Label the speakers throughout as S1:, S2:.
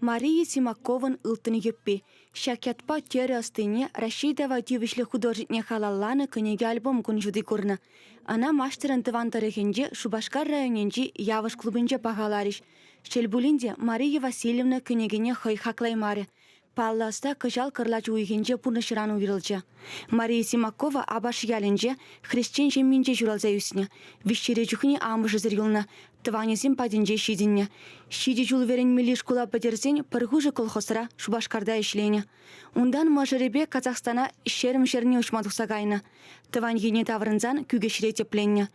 S1: Мария Симаковын ылтыны еппе. Шакятпа тері астыне Рашидова тивишлі художникне халалланы көнеге альбом күнжуды көрні. Ана маштерын тыван тарихенде Шубашкар районенде Явыш клубынде пағаларыш. Шелбулинде Мария Васильевна көнегене хай хаклаймары. Палласта кыжал кырлач уйгенде пурнышыран уйрылчы. Мария Симакова абаш ялінже христиан жемменде журалза юсіне. Вишчере жүхіне амышы зіргілні. Тыванезем паденже шидінне. Шиде жул верен милиш кула бәдерзен пырғужы колхозыра Шубашкарда ішлене. Ундан мажыребе Казахстана шерім-шеріне ұшмадықса гайны. Тыван ене таврынзан күгешіре тепленне.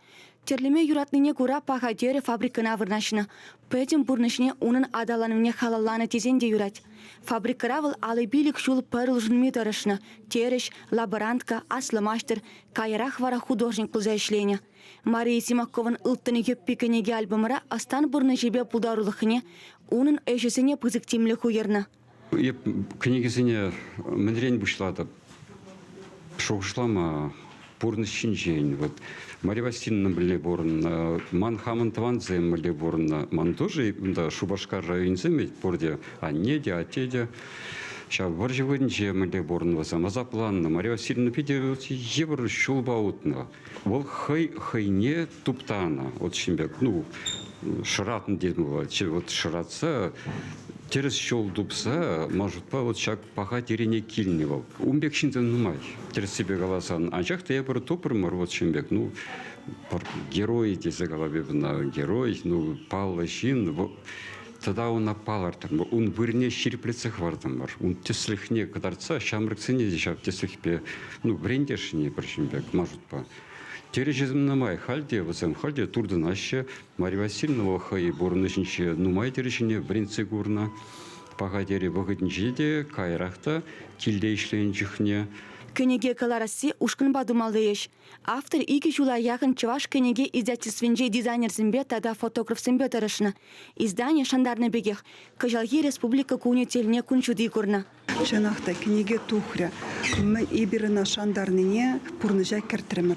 S1: Терлеме юратныне кура пахадері фабрикына вырнашыны. Пәдім бұрнышыне унын адаланымне халалланы тезенде юрать. Фабрикыравыл алы билік жул пырыл жынме тарышыны. Тереш, лаборантка, аслы маштер, кайрах вара художник пылза ішлене. Мария Симаковын ылттыны еппе көнеге альбомыра астан бұрны жебе пулдарулықыне, унын әжесіне пызықтемлі хуерны.
S2: Көнегесіне мінрен бұшладып, шоғышлама бұрны шинжейін. Мария Васильевна біле бұрын, ман хамын тыванзем біле бұрын, ман тоже Шубашкар районзем бұрде, аннеде, атеде. Ща варжевынже біле бұрын вазам, азапланны. Мария Васильевна пиде ебір шулбаутны. Ол хайне туптана. Вот шимбек, шыратын дедім, вот шыратса, терес шол дупса, может па вот шак паха терене килневал. Умбек шинзен нумай. Терес себе галасан. Анчак-то я бір топырмар, вот шимбек, герои тесе голове, герой, палла шин, тогда он напал, он вырне щиреплицы хвартамар, он теслихне кадарца, шамрыксыне дешав теслихпе, брендешне, причембек, может па. Тережизм намай хальде, вазем хальде, турдынаще, Мария Васильевна хай борнышынче нумай терешине брендце гурна, пагадери вагытнчеде, кайрахта, килде işleyenчихне.
S1: Көнеге каларасы ушкын бадумалды еш. Автор ики жула яғын чываш көнеге издательственже дизайнерзімбе тада фотографсымбе тарышны. Издание шандарны бегех. Кажалги республика куне теліне күнчуды көрні.
S3: Жанақта көнеге тухря. Мы иберына шандарныне пурныжа кертіремір.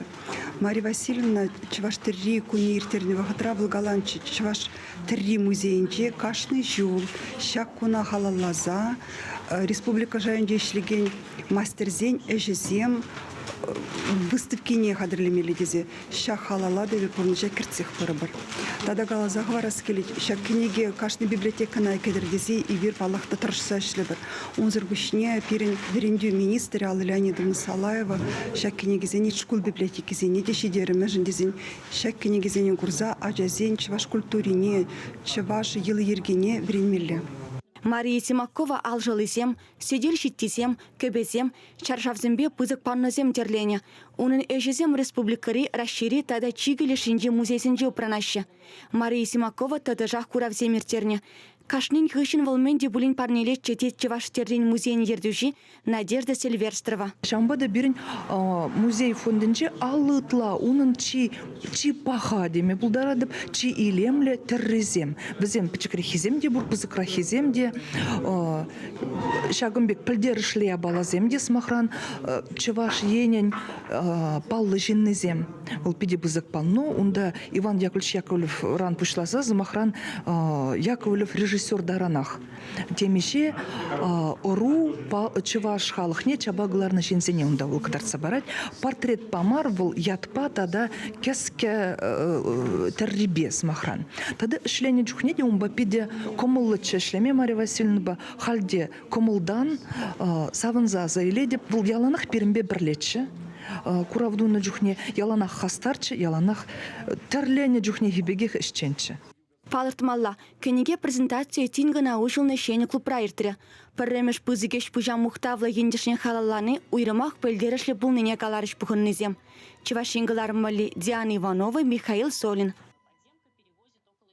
S3: Мария Васильевна чываш тірри куне иртеріне вағытра вылгаланчы чываш тірри музейінже кашны жул, шак куна халалаза, республика жайынже ішлеген мастерзен, әжізем, выставкене қадырлемелі дезе, шак халала деве пұрныжа кіртсех пыры-бір. Тада галазағы варас келет, шак кенеге кашны библиотекана кедір дезе, ивер палақты тұршыса ішлі бір. Онзыр күшіне перен верендю министрі Алла Леонидовна Салаева, шак кенегезен школ библиотекезен, не дешедерімі жіндезен, шак кенегезен курза ажазен, чываш культурине, чываш елы ергене веренмелі.
S1: Мария Симакова алжылысем, седел щиттисем, көбесем, чаршавзембе пызык паннозем терлене. Унын эжезем республикари расшири тада чигілі шинде музейсенже упранашы. Мария Симакова тада жақ куравзем ертерне. Кашнин хышын волменде булин парнелет четет чеваш терлен музейн ердюжи Надежда Сильверстрова.
S4: Шамбада бирин музей фондинче алытла, унын чи паха деме булдарадып, чи илемле террезем. Бізем пичекрехизем де бур, пызыкрахизем де, шагымбек пілдерішлея балазем де смахран, чеваш енен паллы жиннезем. Ол пиде бызык панно, унда Иван Яковлевич Яковлев ран пушласа, замахран Яковлев режиссер даранах. Темеше ору чываш халыхне чабагларны шинсене унда ол кадарца барать. Портрет памар был ятпа тада кеске террибе смахран. Тада шлене джухнеде умба пиде комыллыча шлеме Мария Васильевна халде комылдан савынза заиледе был яланах перембе бірлетші. Куравдуна джухне яланах хастарчы, яланах терлене джухне хибегех ишченчі.
S1: Палыртмалла, көнеге презентация тингана ушылны шені клуб райыртыры. Пірремеш пызыгеш пыжам мұқтавлы ендішен халаланы уйрымақ пөлдерішлі бұл нене каларыш бұғыннызем. Чевашингыларым мали Диана Иванова, Михаил Солин.